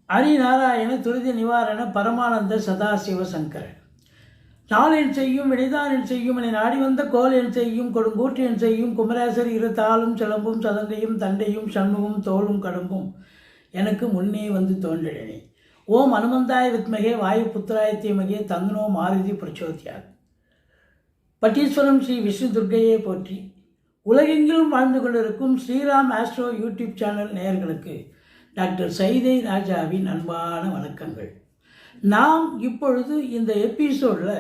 ஹரிநாராயண துரித நிவாரண பரமானந்த சதாசிவ சங்கர நாளென் செய்யும் வினைதானென் செய்யும் என நாடி வந்த கோல் என் செய்யும் கொடுங்கூற்று என் செய்யும் குமரேசர் இரு தாளும் சிலம்பும் சதங்கையும் தண்டையும் சண்முகம் தோளும் கடம்பும் எனக்கு முன்னே வந்து தோன்றினே. ஓம் அனுமந்தாய வித்மகே வாயு புத்திராய தீமகே தந்தனோ மாருதி பிரச்சோதியார். பட்டீஸ்வரம் ஸ்ரீ விஷ்ணு துர்க்கையை போற்றி. உலகெங்கிலும் வாழ்ந்து கொண்டிருக்கும் ஸ்ரீராம் ஆஸ்ட்ரோ யூடியூப் சேனல் நேயர்களுக்கு டாக்டர் சைதை ராஜாவின் அன்பான வணக்கங்கள். நாம் இப்பொழுது இந்த எபிசோடில்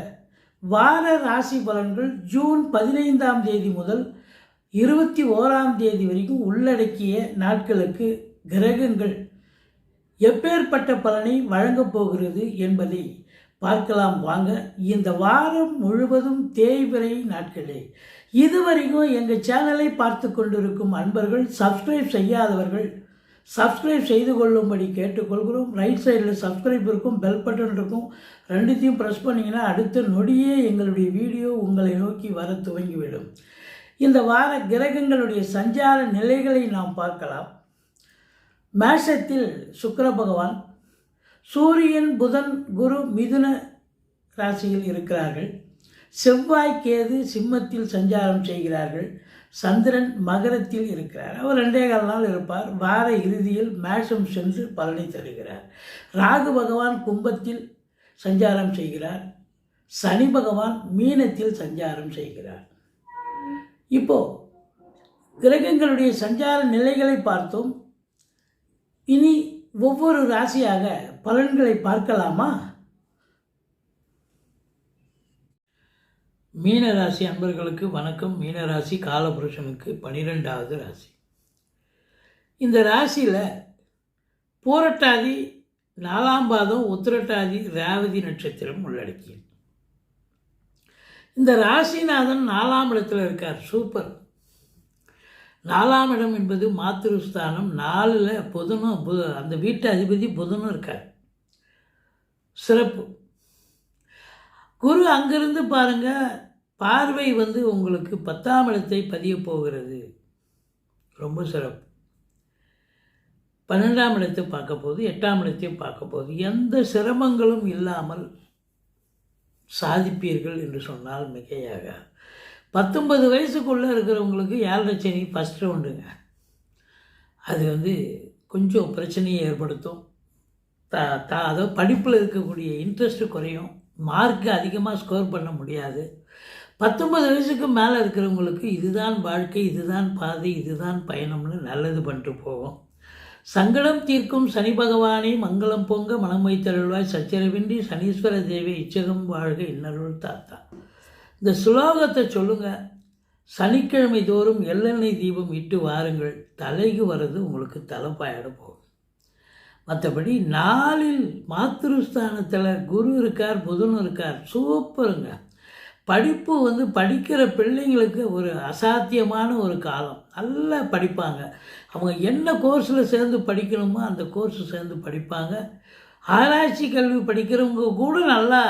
வார ராசி பலன்கள் ஜூன் 15ஆம் தேதி முதல் 21ஆம் தேதி வரைக்கும் உள்ளடக்கிய நாட்களுக்கு கிரகங்கள் எப்பேற்பட்ட பலனை வழங்கப் போகிறது என்பதை பார்க்கலாம் வாங்க. இந்த வாரம் முழுவதும் தேய்பிறை நாட்களே. இதுவரைக்கும் எங்கள் சேனலை பார்த்து கொண்டிருக்கும் அன்பர்கள், சப்ஸ்கிரைப் செய்யாதவர்கள் சப்ஸ்கிரைப் செய்து கொள்ளும்படி கேட்டுக்கொள்கிறோம். ரைட் சைடில் சப்ஸ்கிரைப் இருக்கும், பெல் பட்டன் இருக்கும். ரெண்டுத்தையும் ப்ரெஸ் பண்ணிங்கன்னா அடுத்த நொடியே எங்களுடைய வீடியோ உங்களை நோக்கி வர துவங்கிவிடும். இந்த வார கிரகங்களுடைய சஞ்சார நிலைகளை நாம் பார்க்கலாம். மேஷத்தில் சுக்கிர பகவான், சூரியன், புதன், குரு மிதுன ராசியில் இருக்கிறார்கள். செவ்வாய், கேது சிம்மத்தில் சஞ்சாரம் செய்கிறார்கள். சந்திரன் மகரத்தில் இருக்கிறார். அவர் 2.25 நாள் இருப்பார். வார இறுதியில் மேஷம் சென்று பலனை தருகிறார். ராகு பகவான் கும்பத்தில் சஞ்சாரம் செய்கிறார். சனி பகவான் மீனத்தில் சஞ்சாரம் செய்கிறார். இப்போ கிரகங்களுடைய சஞ்சார நிலைகளை பார்த்தோம். இனி ஒவ்வொரு ராசியாக பலன்களை பார்க்கலாமா? மீனராசி அன்பர்களுக்கு வணக்கம். மீனராசி காலபுருஷனுக்கு 12வது ராசி. இந்த ராசியில் பூரட்டாதி, 4ஆம் பாதம், உத்திரட்டாதி, ரேவதி நட்சத்திரம் உள்ளடக்கியது. இந்த ராசிநாதன் 4ஆம் இடத்துல இருக்கார். சூப்பர். 4ஆம் இடம் என்பது மாத்திருஸ்தானம். 4ல் புதனும், அந்த வீட்டு அதிபதி புதனும் இருக்கார். சிறப்பு. குரு அங்கிருந்து பாருங்க, பார்வை உங்களுக்கு 10ஆம் இடத்தை பதிய போகிறது. ரொம்ப சிறப்பு. 12ஆம் இடத்தை பார்க்க போகுது, 8ஆம் இடத்தையும் பார்க்க போகுது. எந்த சிரமங்களும் இல்லாமல் சாதிப்பீர்கள் என்று சொன்னால் மிகையாக. 19 வயசுக்குள்ளே இருக்கிறவங்களுக்கு 7.5 சனி ஃபஸ்ட் ரவுண்டுங்க. அது கொஞ்சம் பிரச்சனையை ஏற்படுத்தும். அதாவது படிப்பில் இருக்கக்கூடிய இன்ட்ரெஸ்ட்டு குறையும். மார்க்கு அதிகமாக ஸ்கோர் பண்ண முடியாது. 19 வயசுக்கு மேலே இருக்கிறவங்களுக்கு இதுதான் வாழ்க்கை, இதுதான் பாதை, இதுதான் பயணம்னு நல்லது பண்ணிட்டு போகும். சங்கடம் தீர்க்கும் சனி பகவானே மங்களம் பொங்க மனம் வைத்தருள்வாய், சச்சரவின்றி சனீஸ்வர தேவி இச்சகம் வாழ்க இன்னருள் தாத்தா. இந்த சுலோகத்தை சொல்லுங்கள். சனிக்கிழமை தோறும் எள்ளெண்ணெய் தீபம் இட்டு வாருங்கள். தலைக்கு வர்றது உங்களுக்கு தலைப்பாயிட போகும். மற்றபடி 4ல் மாத்திருஸ்தானத்தில் குரு இருக்கார், புதனும் இருக்கார். சூப்பருங்க. படிப்பு படிக்கிற பிள்ளைங்களுக்கு ஒரு அசாத்தியமான ஒரு காலம். நல்லா படிப்பாங்க. அவங்க என்ன கோர்ஸில் சேர்ந்து படிக்கணுமோ அந்த கோர்ஸு சேர்ந்து படிப்பாங்க. ஆராய்ச்சி கல்வி படிக்கிறவங்க கூட நல்லா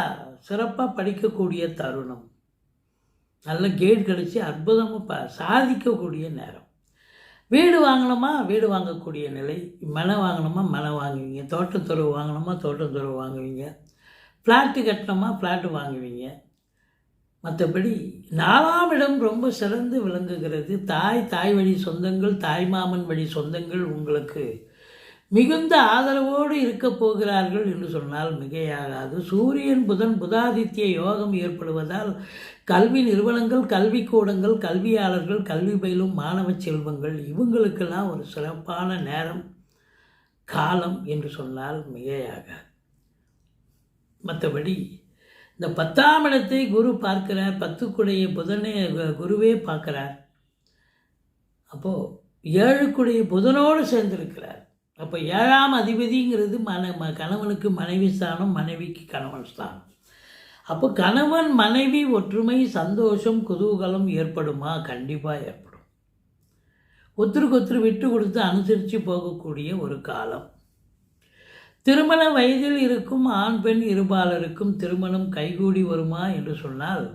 சிறப்பாக படிக்கக்கூடிய தருணம். நல்ல கேட் கிடச்சி அற்புதமாக சாதிக்கக்கூடிய நேரம். வீடு வாங்கணுமா, வீடு வாங்கக்கூடிய நிலை. மனை வாங்கணுமா, மனை வாங்குவீங்க. தோட்டத்துறவு வாங்கணுமா, தோட்டத்துறவு வாங்குவீங்க. ஃப்ளாட்டு கட்டணுமா, ஃப்ளாட்டு வாங்குவீங்க. மற்றபடி 4ஆம் இடம் ரொம்ப சிறந்து விளங்குகிறது. தாய் வழி சொந்தங்கள், தாய்மாமன் வழி சொந்தங்கள் உங்களுக்கு மிகுந்த ஆதரவோடு இருக்க போகிறார்கள் என்று சொன்னால் மிகையாகாது. சூரியன், புதன், புதாதித்ய யோகம் ஏற்படுவதால் கல்வி நிறுவனங்கள், கல்விக்கூடங்கள், கல்வியாளர்கள், கல்வி பயிலும் மாணவ செல்வங்கள் இவங்களுக்கெல்லாம் ஒரு சிறப்பான நேரம், காலம் என்று சொன்னால் மிகையாகாது. மற்றபடி இந்த 10ஆம் இடத்தை குரு பார்க்கிறார். 10க்குடைய புதனே குருவே பார்க்கிறார். அப்போது 7க்குடைய புதனோடு சேர்ந்திருக்கிறார். அப்போ 7ஆம் அதிபதிங்கிறது கணவனுக்கு மனைவி ஸ்தானம், மனைவிக்கு கணவன் ஸ்தானம். அப்போ கணவன் மனைவி ஒற்றுமை, சந்தோஷம், குதூகலம் ஏற்படுமா? கண்டிப்பாக ஏற்படும். ஒருத்தருக்கு விட்டு கொடுத்து அனுசரித்து போகக்கூடிய ஒரு காலம். திருமண வயதில் இருக்கும் ஆண் பெண் இருபாலருக்கும் திருமணம் கைகூடி வருமா என்று சொன்னால்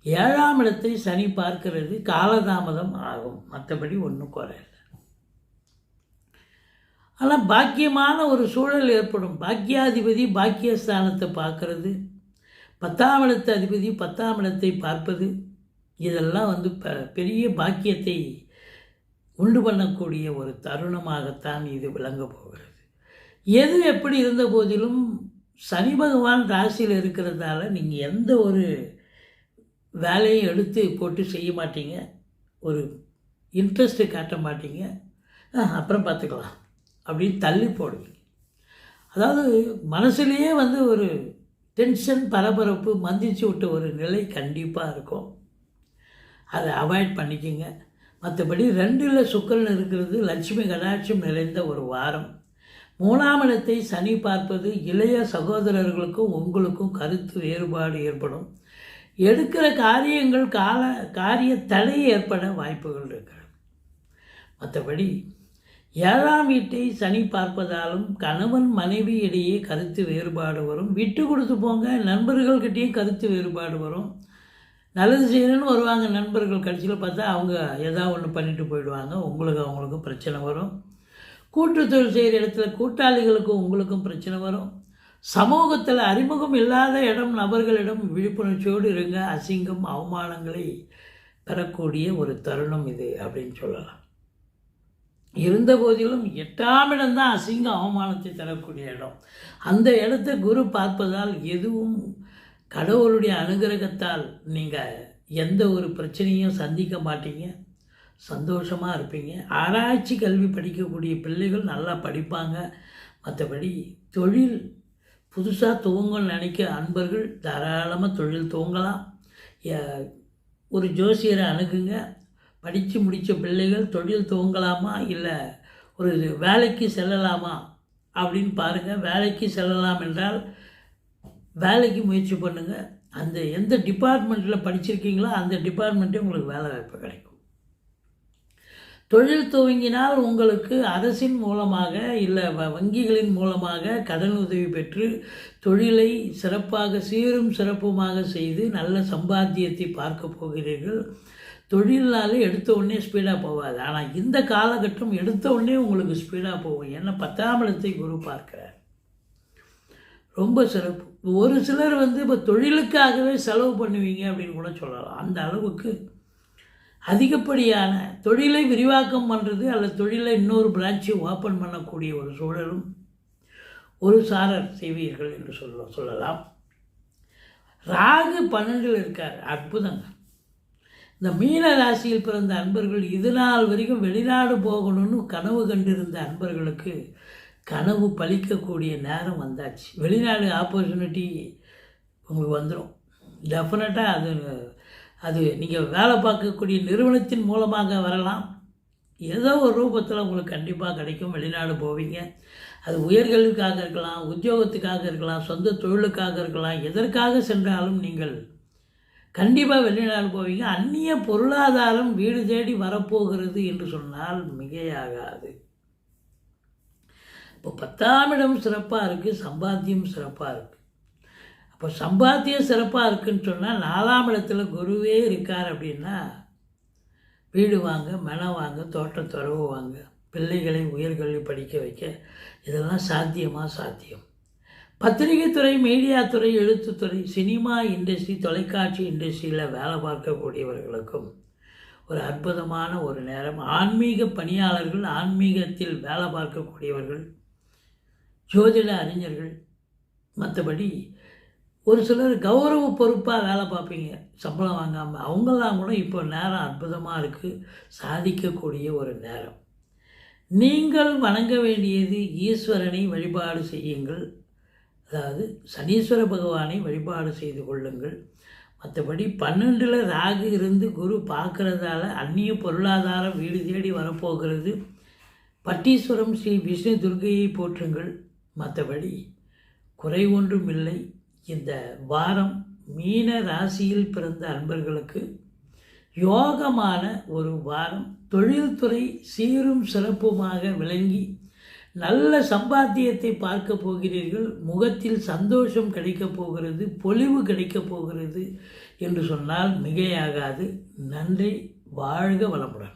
7ஆம் இடத்தை சனி பார்க்கிறது. காலதாமதம் ஆகும். மற்றபடி ஒன்றும் குறையில்லை. ஆனால் பாக்கியமான ஒரு சூழல் ஏற்படும். பாக்கியாதிபதி பாக்கியஸ்தானத்தை பார்க்கறது, 10ஆம் இடத்து அதிபதி 10ஆம் இடத்தை பார்ப்பது, இதெல்லாம் வந்து பெரிய பாக்கியத்தை உண்டு பண்ணக்கூடிய ஒரு தருணமாகத்தான் இது விளங்க போகிறது. எது எப்படி இருந்த போதிலும் சனி பகவான் ராசியில் இருக்கிறதால நீங்கள் எந்த ஒரு வேலையும் எடுத்து போட்டு செய்ய மாட்டீங்க, ஒரு இன்ட்ரெஸ்ட்டு காட்ட மாட்டீங்க, அப்புறம் பார்த்துக்கலாம் அப்படின்னு தள்ளி போடுவீங்க. அதாவது மனசுலேயே வந்து ஒரு டென்ஷன், பரபரப்பு, மந்திச்சு விட்ட ஒரு நிலை கண்டிப்பாக இருக்கும். அதை அவாய்ட் பண்ணிக்கோங்க. மற்றபடி 2ல் சுக்கிரன் இருக்கிறது லட்சுமி கடாட்சம் நிறைந்த ஒரு வாரம். 3ஆம் இடத்தை சனி பார்ப்பது இளைய சகோதரர்களுக்கும் உங்களுக்கும் கருத்து வேறுபாடு ஏற்படும். எடுக்கிற காரியங்கள் காரிய தடை ஏற்பட வாய்ப்புகள் இருக்கிறது. மற்றபடி 7ஆம் வீட்டை சனி பார்ப்பதாலும் கணவன் மனைவி இடையே கருத்து வேறுபாடு வரும். விட்டு கொடுத்து போங்க. நண்பர்கள்கிட்டையும் கருத்து வேறுபாடு வரும். நல்லது செய்யணும்னு வருவாங்க நண்பர்கள், கடைசியில் பார்த்தா அவங்க ஏதாவது ஒன்று பண்ணிட்டு போயிடுவாங்க. அவங்களுக்கும் பிரச்சனை வரும். கூட்டு தொழில் செய்கிற இடத்துல கூட்டாளிகளுக்கும் உங்களுக்கும் பிரச்சனை வரும். சமூகத்தில் அறிமுகம் இல்லாத நபர்களிடம் விழிப்புணர்ச்சியோடு இருங்க. அசிங்கம், அவமானங்களை பெறக்கூடிய ஒரு தருணம் இது அப்படின்னு சொல்லலாம். இருந்த போதிலும் 8ஆம் இடம்தான் அசிங்கம் அவமானத்தை தரக்கூடிய இடம். அந்த இடத்தை குரு பார்ப்பதால் எதுவும் கடவுளுடைய அனுகிரகத்தால் நீங்கள் எந்த ஒரு பிரச்சனையும் சந்திக்க மாட்டீங்க. சந்தோஷமாக இருப்பீங்க. ஆராய்ச்சி கல்வி படிக்கக்கூடிய பிள்ளைகள் நல்லா படிப்பாங்க. மற்றபடி தொழில் புதுசாக துவங்கணும்னு நினைக்க அன்பர்கள் தாராளமாக தொழில் துவங்கலாம். ஒரு ஜோசியரை அணுகுங்க. படித்து முடித்த பிள்ளைகள் தொழில் துவங்கலாமா இல்லை ஒரு வேலைக்கு செல்லலாமா அப்படின்னு பாருங்கள். வேலைக்கு செல்லலாம் என்றால் வேலைக்கு முயற்சி பண்ணுங்கள். அந்த எந்த டிபார்ட்மெண்ட்டில் படிச்சிருக்கீங்களோ அந்த டிபார்ட்மெண்ட்டே உங்களுக்கு வேலை வாய்ப்பு கிடைக்கும். தொழில் துவங்கினால் உங்களுக்கு அரசின் மூலமாக இல்லை வங்கிகளின் மூலமாக கடன் உதவி பெற்று தொழிலை சிறப்பாக சீரும் சிறப்புமாக செய்து நல்ல சம்பாத்தியத்தை பார்க்க போகிறீர்கள். தொழில்னாலே எடுத்த உடனே ஸ்பீடாக போகாது. ஆனால் இந்த காலகட்டம் எடுத்த உடனே உங்களுக்கு ஸ்பீடாக போகும். ஏன்னா 10ஆம் இடத்தை குரு பார்க்கிறார். ரொம்ப சிறப்பு. ஒரு சிலர் வந்து இப்போ தொழிலுக்காகவே செலவு பண்ணுவீங்க அப்படின்னு கூட சொல்லலாம். அந்த அளவுக்கு அதிகப்படியான தொழிலை விரிவாக்கம் பண்ணுறது அல்லது தொழிலை இன்னொரு பிரான்ச்சை ஓப்பன் பண்ணக்கூடிய ஒரு சூழலும் ஒரு சாரர் செய்வீர்கள் என்று சொல்லலாம். ராகு 12ல் இருக்கார். அற்புதங்க. இந்த மீன ராசியில் பிறந்த அன்பர்கள் இது நாள் வரைக்கும் வெளிநாடு போகணும்னு கனவு கண்டிருந்த அன்பர்களுக்கு கனவு பலிக்கக்கூடிய நேரம் வந்தாச்சு. வெளிநாடு ஆப்பர்ச்சுனிட்டி உங்களுக்கு வந்துடும். டெஃபினட்டாக அது நீங்கள் வேலை பார்க்கக்கூடிய நிறுவனத்தின் மூலமாக வரலாம். ஏதோ ஒரு ரூபத்தில் உங்களுக்கு கண்டிப்பாக கிடைக்கும். வெளிநாடு போவீங்க. அது உயர்கல்விக்காக இருக்கலாம், உத்தியோகத்துக்காக இருக்கலாம், சொந்த தொழிலுக்காக இருக்கலாம். எதற்காக சென்றாலும் நீங்கள் கண்டிப்பாக வெளிநாடு போவீங்க. அந்நிய பொருளாதாரம் வீடு தேடி வரப்போகிறது என்று சொன்னால் மிகையாகாது. இப்போ 10ஆம் இடம் சிறப்பாக இருக்குது, சம்பாத்தியம் சிறப்பாக இருக்குது. அப்போ சம்பாத்தியம் சிறப்பாக இருக்குதுன்னு சொன்னால் 4ஆம் இடத்துல குருவே இருக்கார் அப்படின்னா வீடு வாங்க, மனம் வாங்க, தோட்டம் துறவு வாங்க, பிள்ளைகளை உயர்கல்வி படிக்க வைக்க இதெல்லாம் சாத்தியம். பத்திரிகை துறை, மீடியா துறை, எழுத்துத்துறை, சினிமா இண்டஸ்ட்ரி, தொலைக்காட்சி இண்டஸ்ட்ரியில் வேலை பார்க்கக்கூடியவர்களுக்கும் ஒரு அற்புதமான ஒரு நேரம். ஆன்மீக பணியாளர்கள், ஆன்மீகத்தில் வேலை பார்க்கக்கூடியவர்கள், ஜோதிட அறிஞர்கள், மற்றபடி ஒரு சிலர் கௌரவ பொறுப்பாக வேலை பார்ப்பீங்க சம்பளம் வாங்காமல், அவங்களாம் கூட இப்போ நேரம் அற்புதமாக இருக்குது. சாதிக்கக்கூடிய ஒரு நேரம். நீங்கள் வணங்க வேண்டியது ஈஸ்வரனை வழிபாடு செய்யுங்கள். அதாவது சனீஸ்வர பகவானை வழிபாடு செய்து கொள்ளுங்கள். மற்றபடி 12ல் ராகு இருந்து குரு பார்க்குறதால அந்நிய பொருளாதாரம் வீடு தேடி வரப்போகிறது. பட்டீஸ்வரம் ஸ்ரீ விஷ்ணு துர்க்கையை போற்றுங்கள். மற்றபடி குறை ஒன்றும் இல்லை. இந்த வாரம் மீன ராசியில் பிறந்த அன்பர்களுக்கு யோகமான ஒரு வாரம். தொழில்துறை சீரும் சிறப்புமாக விளங்கி நல்ல சம்பாத்தியத்தை பார்க்க போகிறீர்கள். முகத்தில் சந்தோஷம் கிடைக்கப் போகிறது, பொலிவு கிடைக்கப் போகிறது என்று சொன்னால் மிகையாகாது. நன்றி. வாழ்க வளமுடன்.